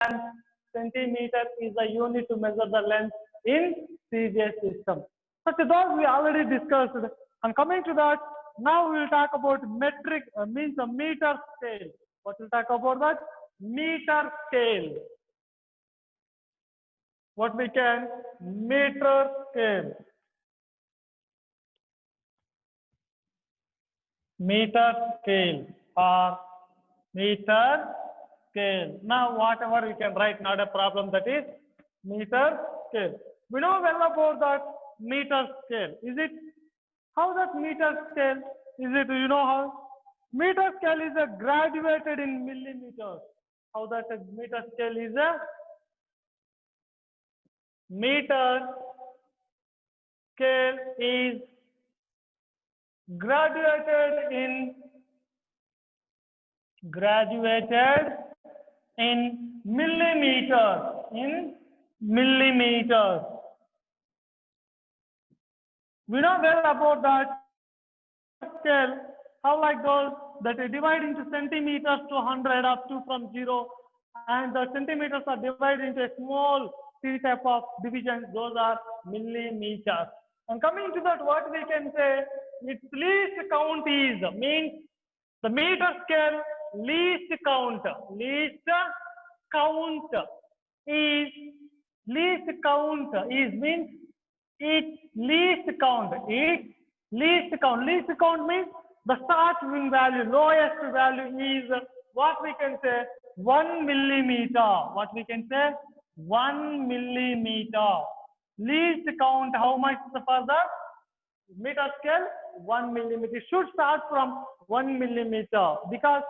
length. Centimeter is the unit to measure the length in CJ system. So to those we already discussed. And coming to that, now we will talk about metric, means a meter scale. What we'll talk about that? Meter scale. What we can? Meter scale. Meter scale or meter scale. Now whatever you can write, not a problem, that is meter scale. We know well about that meter scale. Is it? How that meter scale? Is it, you know how? Meter scale is a graduated in millimeters. How that a meter scale is a meter scale is graduated in millimeters. In millimeters. We know well about that scale. How like those that are divided into centimeters to 100 up to from 0, and the centimeters are divided into a small three type of divisions. Those are millimeters. And coming to that, what we can say, its least count is, means the meter scale least count is means its least count means the starting value, lowest value is what we can say 1 millimeter. What we can say 1 millimeter. Least count, how much for the meter scale? 1 millimeter. It should start from 1 millimeter, because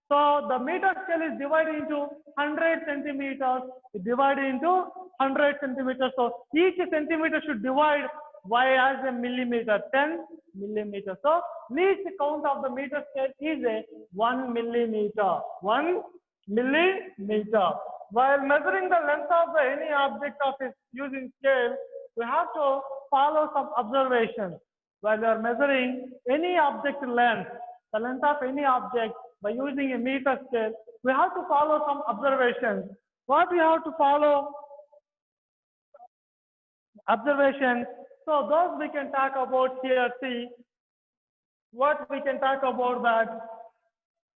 so the meter scale is divided into 100 centimeters. It's divided into 100 centimeters. So each centimeter should divide by as a millimeter, 10 millimeters. So least count of the meter scale is a 1 millimeter. 1 millimeter. While measuring the length of any object of its using scale, we have to follow some observations. While we are measuring any object length, the length of any object by using a meter scale, we have to follow some observations. What we have to follow? Observations. So those we can talk about here. See what we can talk about that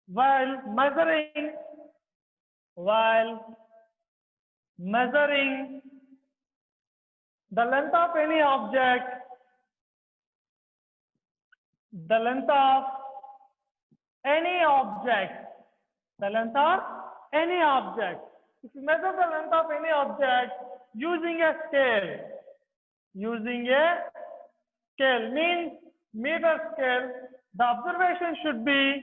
while measuring the length of any object, the length of any object. If you measure the length of any object using a scale, means meter scale, the observation should be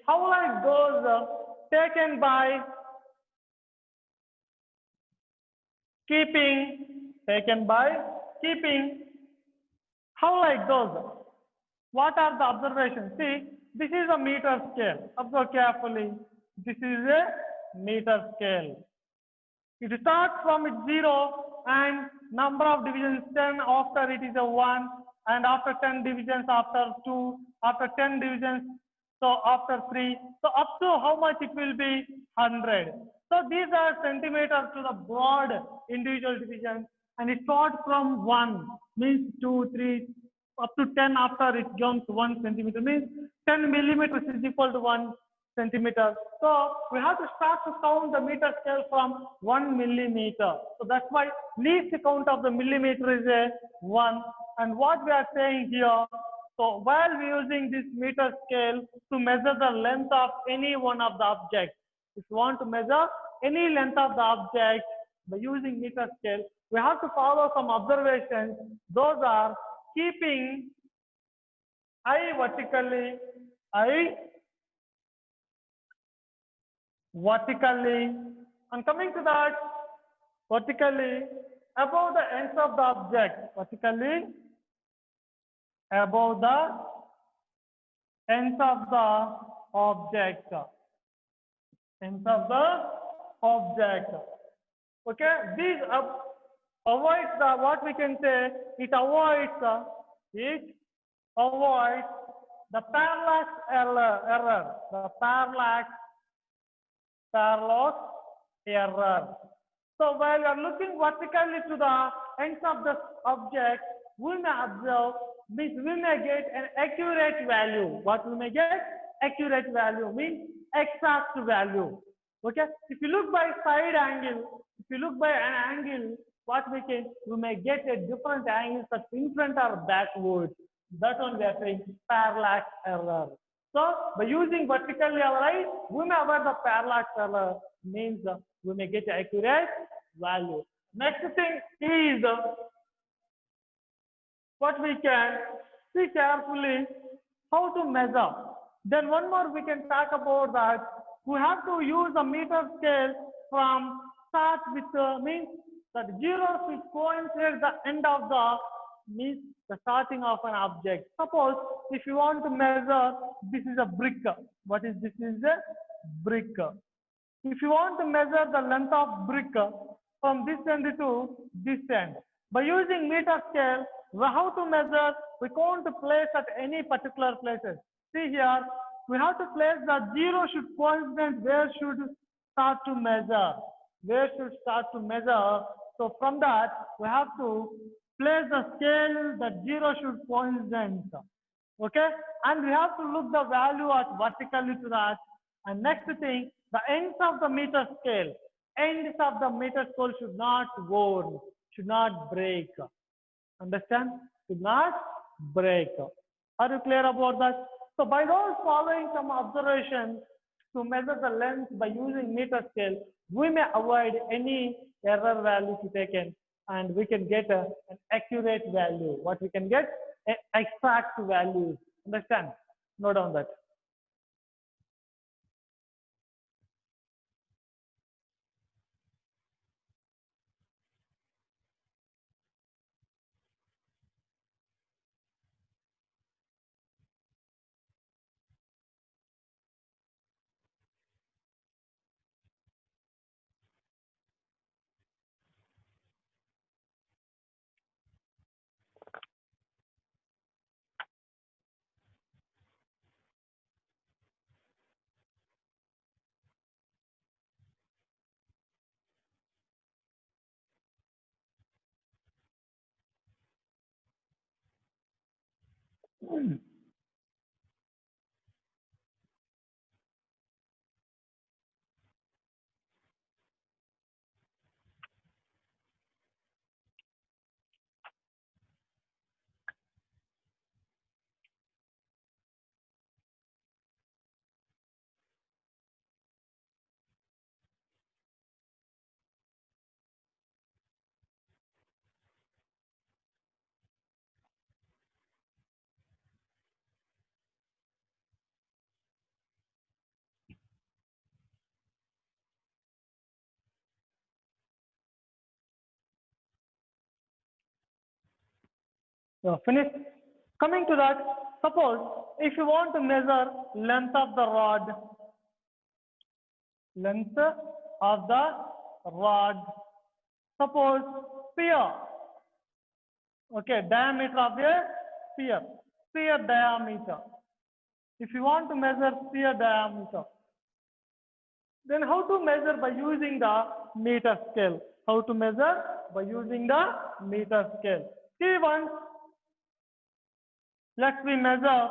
how like those taken by keeping, how like those. What are the observations? See, this is a meter scale. Observe carefully. This is a meter scale. It starts from its 0 and number of divisions 10, after it is a 1, and after 10 divisions, after 2, after 10 divisions, so after 3, so up to how much it will be 100. So these are centimeters to the broad individual divisions, and it starts from 1, means 2, 3, up to 10, after it jumps 1 centimeter, means 10 millimeters is equal to 1 centimeter. So we have to start to count the meter scale from 1 millimeter. So that's why least count of the millimeter is a 1. And what we are saying here, so while we are using this meter scale to measure the length of any one of the objects, if you want to measure any length of the object by using meter scale, we have to follow some observations. Those are keeping eye vertically, and coming to that, vertically above the ends of the object, vertically above the ends of the object, Okay, these avoids the, what we can say, it avoids It avoids the parallax error. The parallax error. So while you are looking vertically to the ends of the object, we may observe, means we may get an accurate value. What we may get? Accurate value means exact value. Okay. If you look by side angle, if you look by an angle, what we may get a different angle such in front or backward. That one we are saying parallax error. So by using vertically right, we may avoid the parallax error, means we may get accurate value. Next thing is what we can see carefully how to measure. Then one more we can talk about that we have to use a meter scale from start with means that zeros which coincide the end of the means the starting of an object. Suppose if you want to measure, this is a brick. What is this? Is a brick. If you want to measure the length of brick from this end to this end, by using meter scale, how to measure? We can't place at any particular places. See here, we have to place the zero should coincident where should start to measure. Where should start to measure? So from that, we have to place the scale that zero should coincident. Okay, and we have to look the value at vertically to that. And next thing, the ends of the meter scale. Ends of the meter scale should not worn, should not break. Understand? Should not break. Are you clear about that? So by those following some observations to measure the length by using meter scale, we may avoid any error value to taken and we can get an accurate value. What we can get? Exact values. Understand? Note down that. So finish. Coming to that, suppose if you want to measure length of the rod, length of the rod, suppose sphere, okay, diameter of a sphere, sphere diameter. If you want to measure sphere diameter, then how to measure by using the meter scale? How to measure by using the meter scale? See once, let's we measure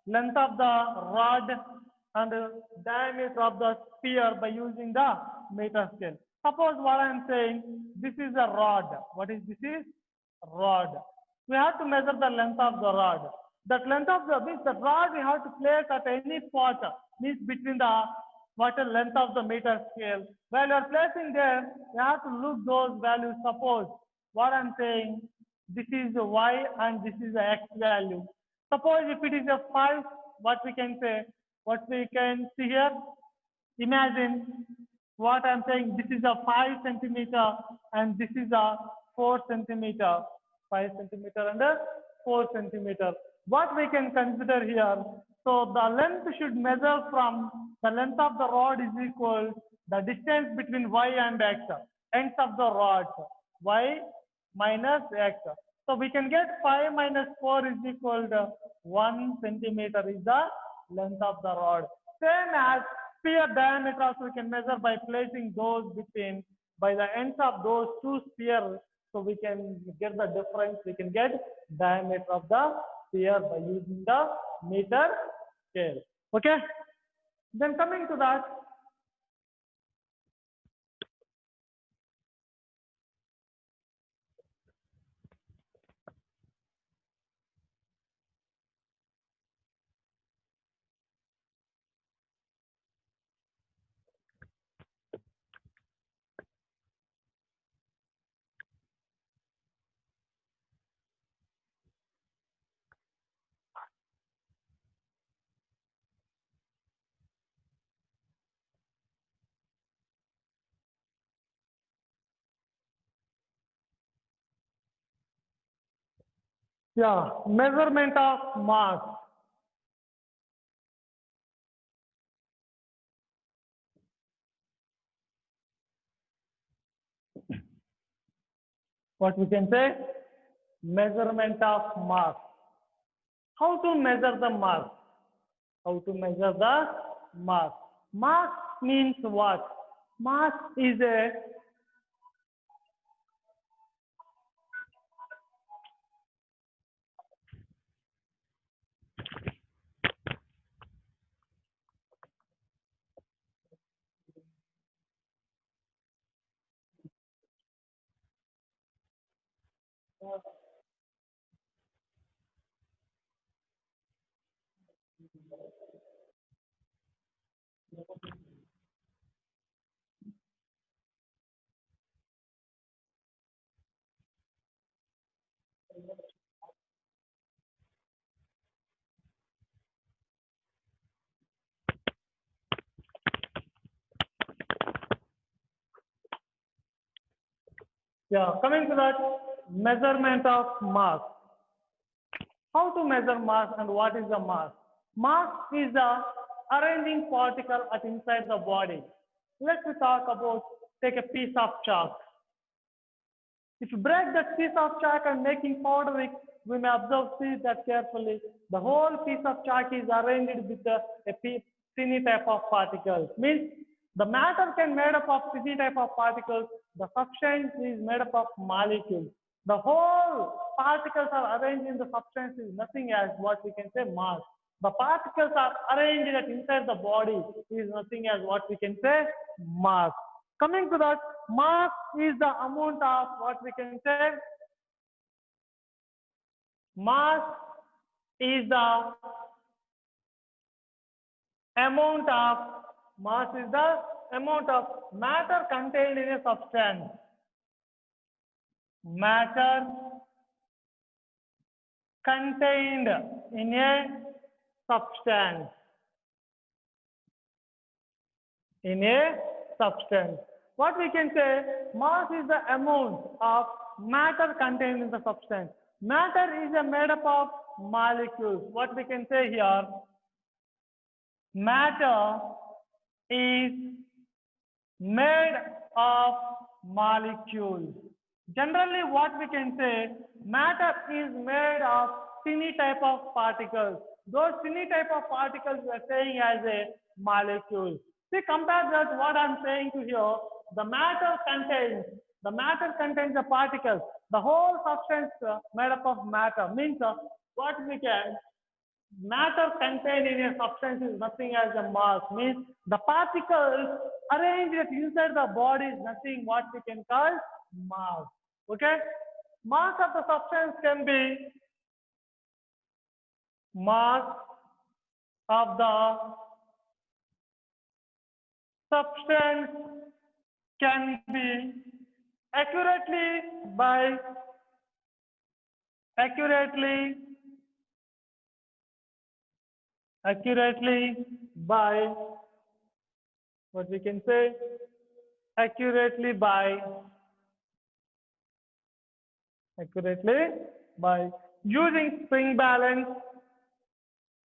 length of the rod and diameter of the sphere by using the meter scale. Suppose what I am saying, this is a rod. What is this? Is rod. We have to measure the length of the rod. That length of the means the rod we have to place at any spot means between the what length of the meter scale. While you are placing there, you have to look those values. Suppose what I am saying, this is the y and this is the x value. Suppose if it is a 5, what we can say, what we can see here, imagine what I'm saying, this is a 5 centimeter and this is a 4 centimeter, 5 centimeter and a 4 centimeter. What we can consider here, so the length should measure from the length of the rod is equal the distance between y and x, ends of the rod, y minus x. So we can get 5 minus 4 is equal to 1 centimeter is the length of the rod. Same as sphere diameter also we can measure by placing those between by the ends of those two spheres. So we can get the difference. We can get diameter of the sphere by using the meter scale. Okay. Then coming to that, yeah, measurement of mass. What we can say? Measurement of mass. How to measure the mass? How to measure the mass? Mass means what? Mass is a yeah. Coming to that measurement of mass. How to measure mass and what is the mass? Mass is the arranging particle at inside the body. Let's talk about take a piece of chalk. If you break that piece of chalk and making powder, we may observe see that carefully. The whole piece of chalk is arranged with tiny type of particles. Means the matter can made up of tiny type of particles. The substance is made up of molecules. The whole particles are arranged in the substance is nothing as what we can say mass. The particles are arranged at inside the body is nothing as what we can say mass. Coming to that, mass is the amount of what we can say. Mass is the amount of matter contained in a substance. Matter contained in a substance. In a substance. What we can say, mass is the amount of matter contained in the substance. Matter is made up of molecules. What we can say here, matter is made of molecules. Generally, what we can say, matter is made of tiny type of particles. Those tiny type of particles we are saying as a molecule. See, compare that what I'm saying to here. The matter contains the particles. The whole substance made up of matter means what we can matter contained in a substance is nothing as a mass. Means the particles arranged inside the body is nothing what we can call mass. Okay, mass of the substance can be mass of the substance can be accurately by what we can say accurately by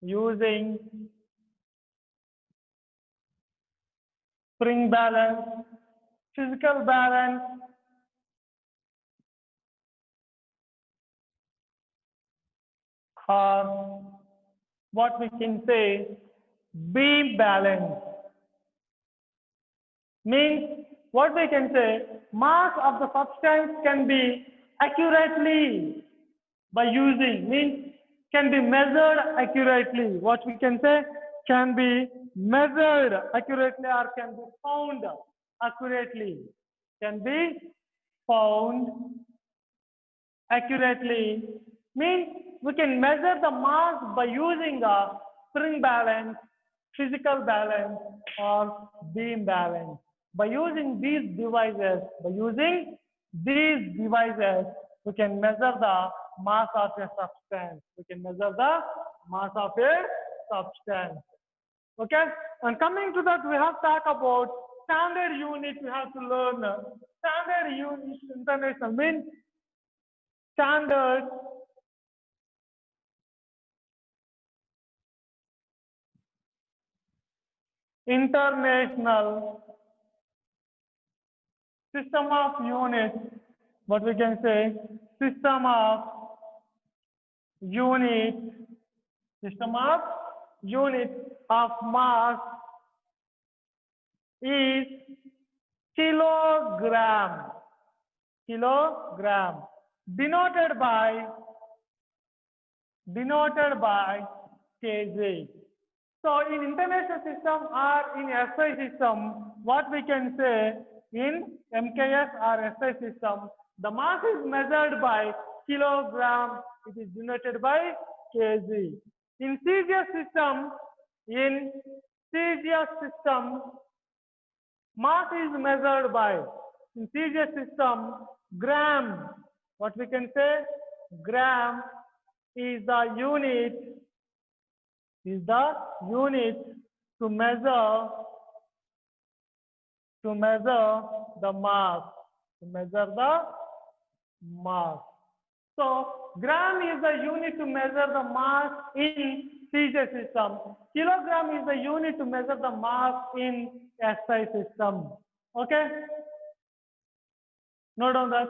using spring balance, physical balance, or what we can say beam balance. Means what we can say mass of the substance can be accurately by using means can be measured accurately. What we can say can be measured accurately or can be found accurately. Can be found accurately means we can measure the mass by using a spring balance, physical balance, or beam balance. By using these devices, we can measure the mass of a substance. We can measure the mass of a substance. Okay, and coming to that, we have talked about standard unit. We have to learn standard unit international means standard international system of units. What we can say system of unit system of unit of mass is kilogram. Kilogram denoted by kg. So in international system or in SI system, what we can say in MKS or SI system, the mass is measured by kilogram. It is denoted by kg. In CGS system, mass is measured by in CGS system gram. What we can say gram is the unit to measure the mass So gram is the unit to measure the mass in CJ system. Kilogram is the unit to measure the mass in SI system. Okay, note down that.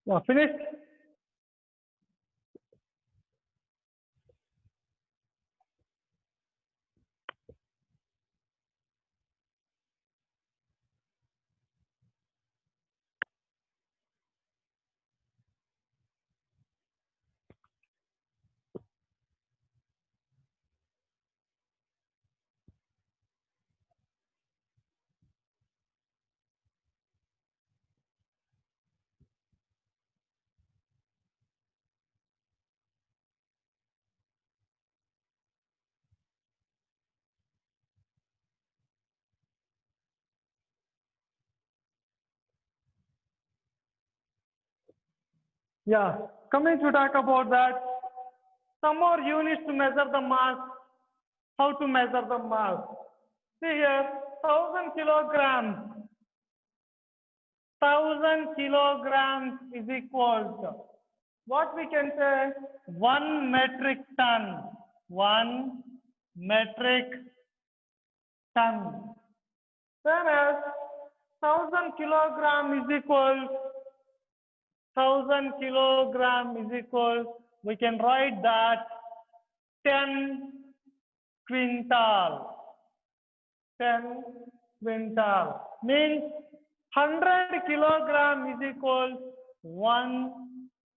Yeah, finished? Yeah, coming to talk about that, some more units to measure the mass. How to measure the mass? See here, 1,000 kilograms. 1,000 kilograms is equal to what we can say 1 metric ton. 1 metric ton. Whereas 1,000 kilogram is equal 1,000 kilogram is equal, we can write that 10 quintal. 10 quintal means 100 kilogram is equal 1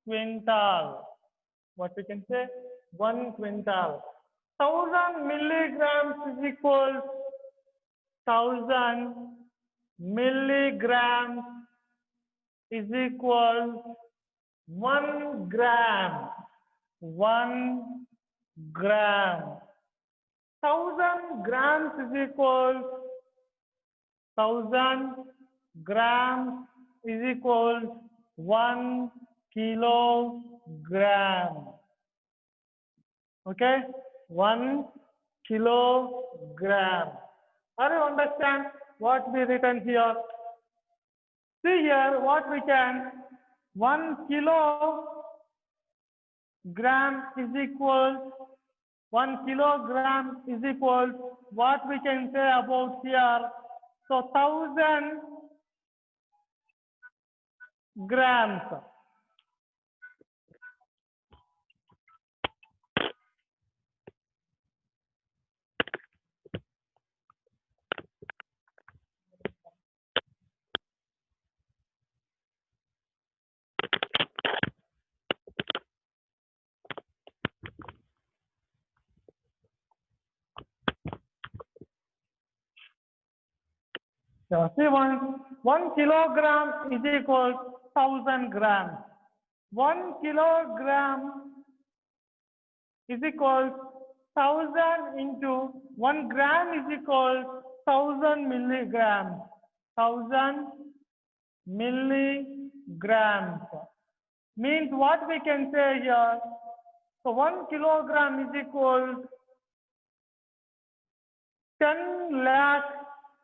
quintal. What we can say? 1 quintal. 1,000 milligrams is equal 1,000 milligrams is equal 1 gram. 1 gram. 1,000 grams is equal 1,000 grams is equal 1 kilogram. Okay, 1 kilogram. Are you understand what we written here? See here what we can 1 kilogram is equal 1 kilogram is equal what we can say about here. So 1,000 grams. Yeah, see 1 kilogram is equal 1,000 grams. 1 kilogram is equal 1,000 into 1 gram is equal 1,000 milligrams. 1,000 milligrams means what we can say here. So 1 kilogram is equal 10 lakh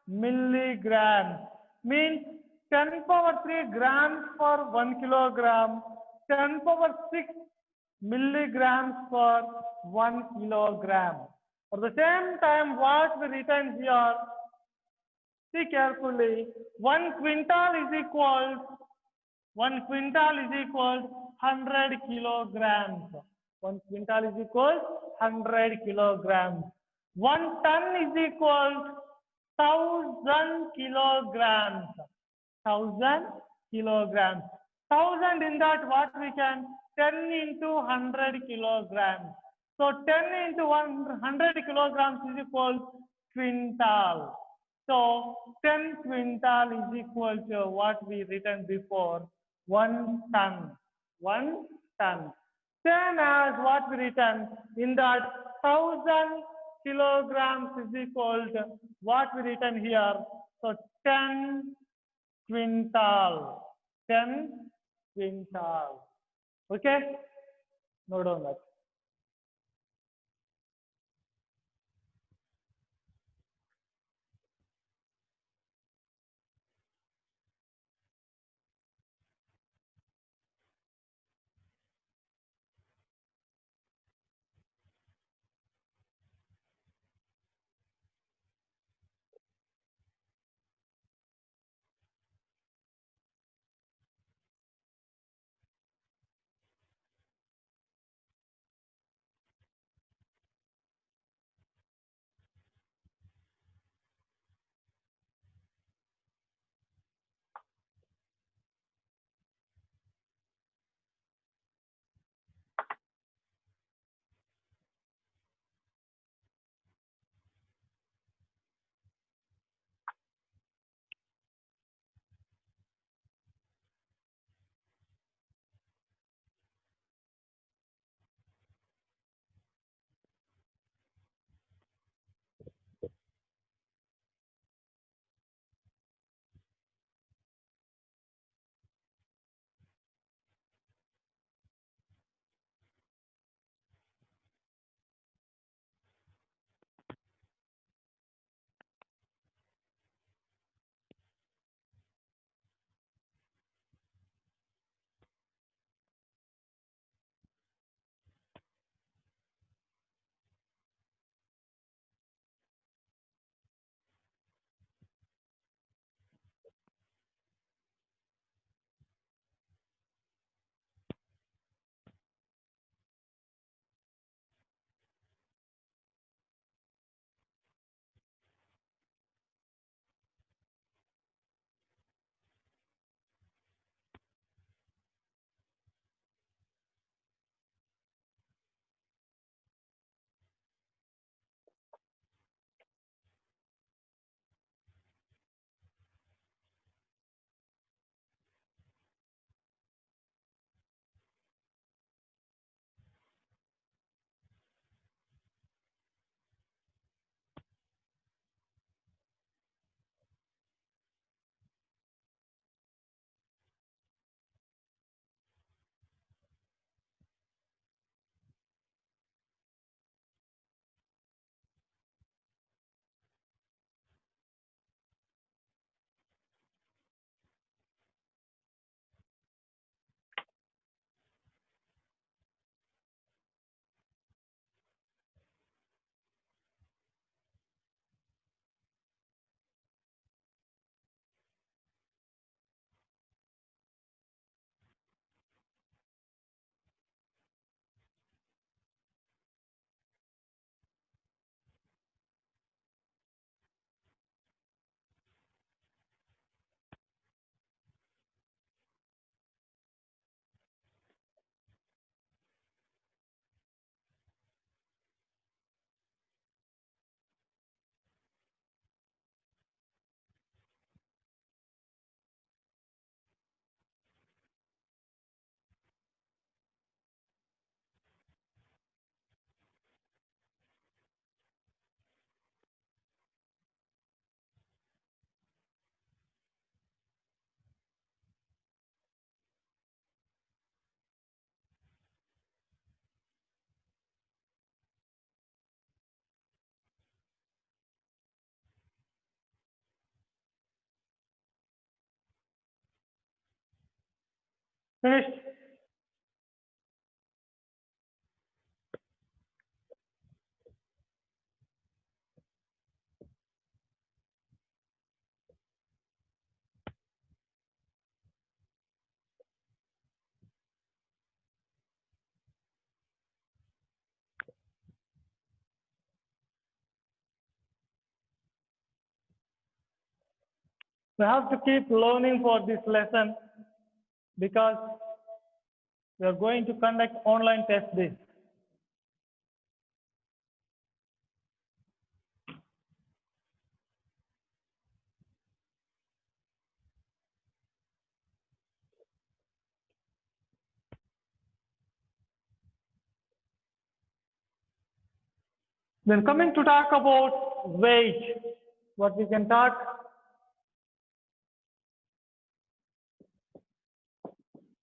milligrams means 10 power 3 grams for 1 kilogram, 10 power 6 milligrams for 1 kilogram. For the same time, what we written here, see carefully, 1 quintal is equal 100 kilograms. 1 quintal is equal 100 kilograms. 1 ton is equal 1,000 kilograms. 1,000 kilograms. 1,000 in that what we can 10 into 100 kilograms. So 10 into 100 kilograms is equal quintal. So 10 quintal is equal to what we written before 1 ton. 1 ton. Same as what we written in that 1,000 kilograms is equal to what we written here. So 10 quintal. 10 quintal. Okay? Note down that. Finished? We have to keep learning for this lesson because we are going to conduct online test this. Then coming to talk about weight, what we can talk.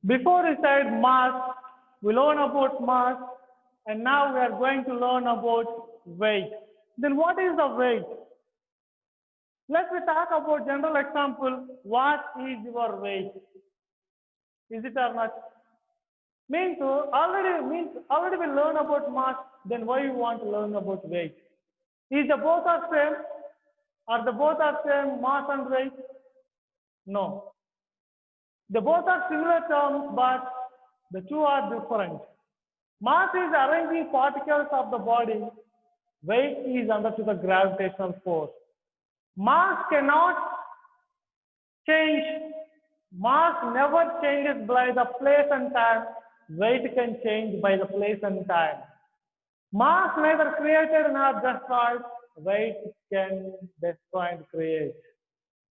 Before we said mass, we learn about mass, and now we are going to learn about weight. Then what is the weight? Let me talk about general example. What is your weight? Is it or not? Already we learn about mass. Then why you want to learn about weight? Is the both are same? Are the both are same mass and weight? No. The both are similar terms, but the two are different. Mass is arranging particles of the body. Weight is under to the gravitational force. Mass cannot change. Mass never changes by the place and time. Weight can change by the place and time. Mass neither created nor destroyed. Weight can destroy and create.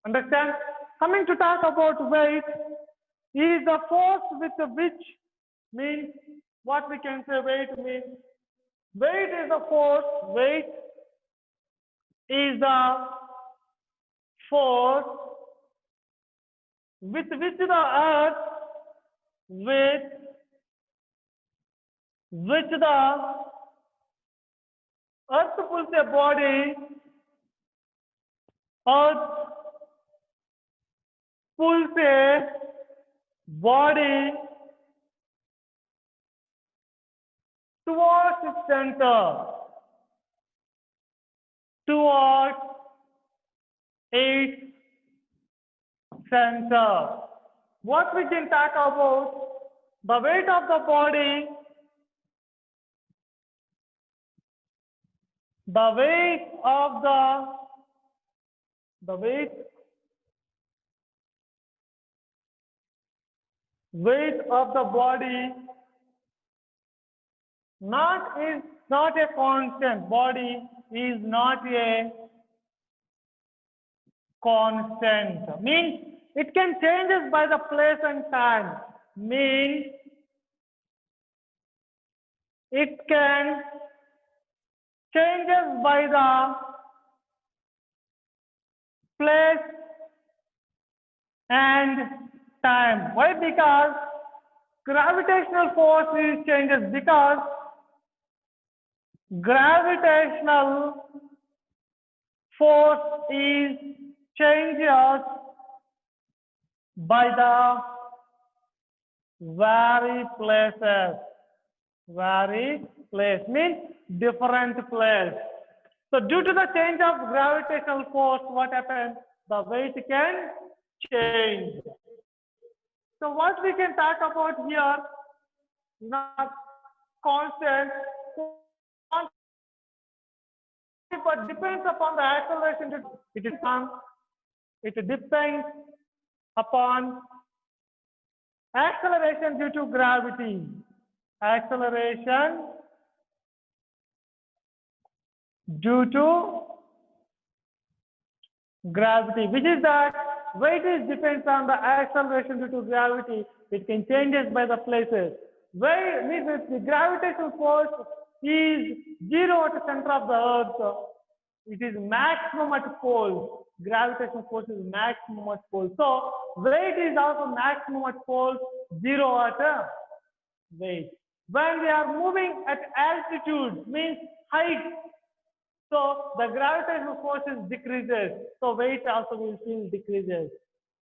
Understand? Coming to talk about weight, is the force with which means what we can say weight means. Weight is the force. Weight is the force with which the earth, with which the earth pulls a body, earth pulls a body towards its center, towards its center. What we can talk about, the weight of the body, the weight of the weight of the body is not a constant. Body is not a constant. Means it can changes by the place and time. Means it can changes by the place and time. Why? Because gravitational force is changes, because gravitational force is changes by the vary places. Vary place means different place. So due to the change of gravitational force, what happens? The weight can change. So what we can talk about here, not constant, but depends upon the acceleration. It depends upon acceleration due to gravity. Acceleration due to gravity, which is that weight is depends on the acceleration due to gravity. It can changes by the places. Weight means if the gravitational force is 0 at the center of the earth, it is maximum at poles. Gravitational force is maximum at poles. So weight is also maximum at poles, 0 at a weight. When we are moving at altitude, means height, so the gravitational force decreases. So weight also will feel decreases.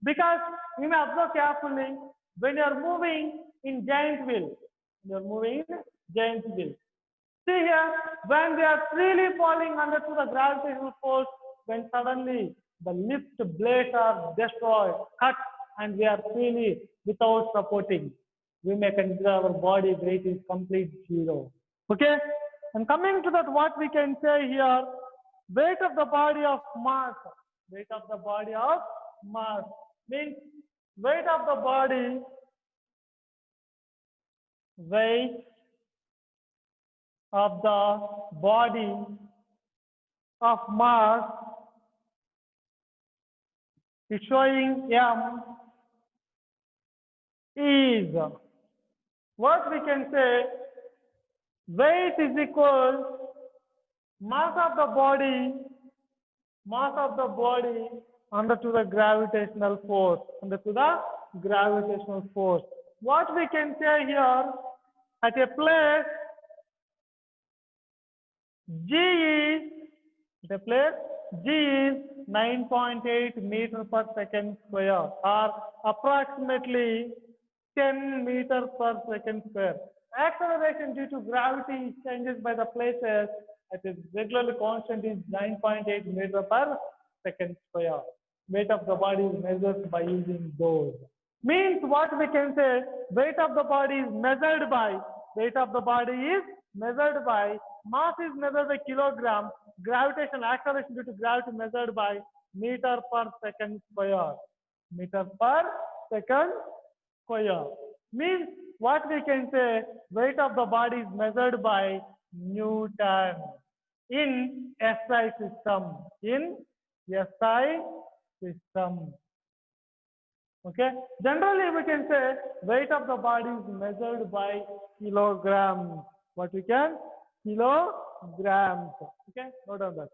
Because you may observe carefully, when you are moving in giant wheel. They are moving in giant wheel. See here, when they are freely falling under to the gravitational force, when suddenly the lift blades are destroyed, cut, and we are freely without supporting, we may consider our body weight is complete zero. Okay? And coming to that, what we can say here, weight of the body of mass, weight of the body of mass means weight of the body, weight of the body of mass is showing M is what we can say weight is equal mass of the body under to the gravitational force, under to the gravitational force. What we can say here, at a place G is, the place G is 9.8 meter per second square or approximately 10 meter per second square. Acceleration due to gravity changes by the places at a regularly constant is 9.8 meter per second square. Weight of the body is measured by using those. Means what we can say, weight of the body is measured by, weight of the body is measured by, mass is measured by kilogram, gravitation acceleration due to gravity measured by meter per second square. Meter per second square. Means what we can say, weight of the body is measured by Newton in SI system. In SI system. Okay. Generally, we can say weight of the body is measured by kilograms. What we can? Kilograms. Okay. Note on that.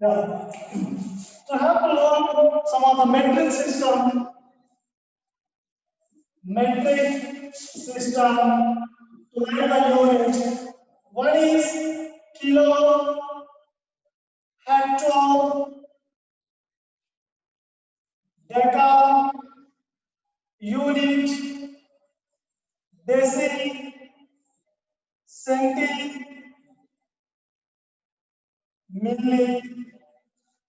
Yeah. So have to learn some of the metric system. Metric system to write the unit. One is kilo, hectare, deca, unit, deci, centi, milli.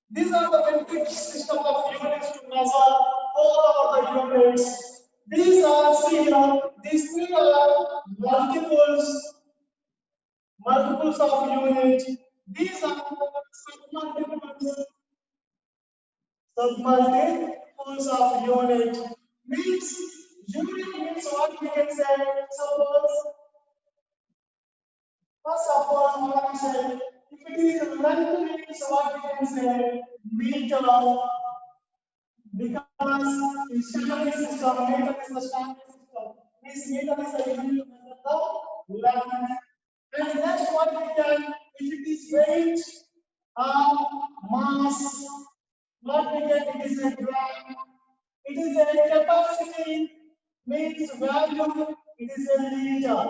These are the metric system of units to measure all of the units. These are serial. These three are multiples of unit. These are submultiples of unit. Means unit means what we can say. Suppose first of all, what we say, if it is length means what we can say meter, because in standard system meter is the standard system. This meter is the unit of the length. And next what we can, if it is weight or mass, what we get, it is a gram. It is a capacity means value, it is a liter.